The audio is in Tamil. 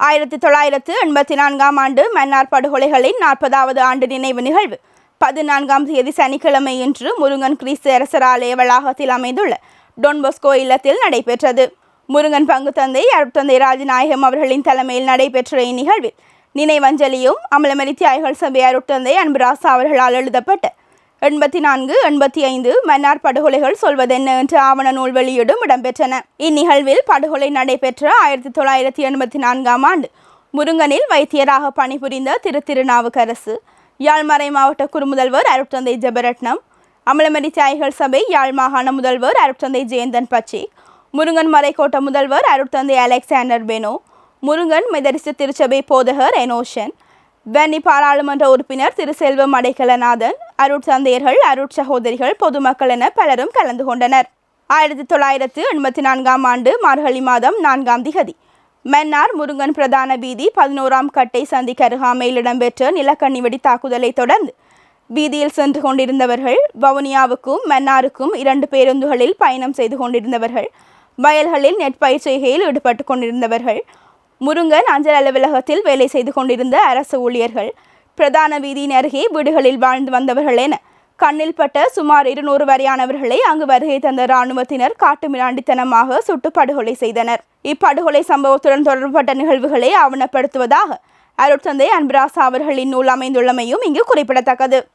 1984 ஆண்டு மன்னார் படுகொலைகளின் 40வது ஆண்டு நினைவு நிகழ்வு 14ஆம் தேதி சனிக்கிழமை இன்று முருங்கன் கிறிஸ்து அரசர் ஆலய வளாகத்தில் அமைந்துள்ள டொன் பொஸ்கோ இல்லத்தில் நடைபெற்றது. முருங்கன் பங்கு தந்தை அருட்தந்தை ராஜநாயகம் அவர்களின் தலைமையில் நடைபெற்ற இந்நிகழ்வில் நினைவஞ்சலியும் அமலமரி தியாகிகள் சபை அருட்தந்தை அன்புராசா அவர்களால் எழுதப்பட்ட 84-85 மன்னார் படுகொலைகள் சொல்வதென்ன என்ற ஆவண நூல் வெளியீடும் இடம்பெற்றன. இந்நிகழ்வில் படுகொலை நடைபெற்ற 1984ஆம் ஆண்டு முருங்கனில் வைத்தியராக பணிபுரிந்த திருநாவுக்கரசு, யாழ்மறை மாவட்ட குறுமுதல்வர் அருட்தந்தை ஜெபரட்னம், அமலமரி தியாகிகள் சபை யாழ் மாகாண முதல்வர் அருட்தந்தை ஜெயந்தன் பச்சி, முருங்கன் மறைக்கோட்ட முதல்வர் அருட்தந்தை அலெக்சாண்டர் பெனோ, முருங்கன் மெதரிஸ்ட் திருச்சபை போதகர் எனோஷன், வன்னி பாராளுமன்ற உறுப்பினர் திரு செல்வம் அடைக்கலநாதன், அருட்தந்தையர்கள், அருட்சகோதரிகள், பொதுமக்கள் என பலரும் கலந்து கொண்டனர். 1984ஆம் ஆண்டு மார்கழி மாதம் 4ஆம் திகதி மன்னார் முருங்கன் பிரதான வீதி 11ஆம் கட்டை சந்திக்கு அருகாமையில் இடம்பெற்ற நிலக்கண்ணி வெடி தாக்குதலை தொடர்ந்து வீதியில் சென்று கொண்டிருந்தவர்கள், வவுனியாவுக்கும் மன்னாருக்கும் 2 பேருந்துகளில் பயணம் செய்து கொண்டிருந்தவர்கள், வயல்களில் நெற்பயிர் செய்கையில் ஈடுபட்டு கொண்டிருந்தவர்கள், முருங்கன் அஞ்சல் அலுவலகத்தில் வேலை செய்து கொண்டிருந்த அரசு ஊழியர்கள், பிரதான வீதியின் அருகே வீடுகளில் வாழ்ந்து வந்தவர்கள் என கண்ணில் பட்ட சுமார் 200 வரையானவர்களை அங்கு வருகை தந்த இராணுவத்தினர் காட்டுமிராண்டித்தனமாக சுட்டு படுகொலை செய்தனர். இப்படுகொலை சம்பவத்துடன் தொடர்பட்ட நிகழ்வுகளை ஆவணப்படுத்துவதாக அருட்தந்தை அன்புராசா அவர்களின் நூல் அமைந்துள்ளமையும் இங்கு குறிப்பிடத்தக்கது.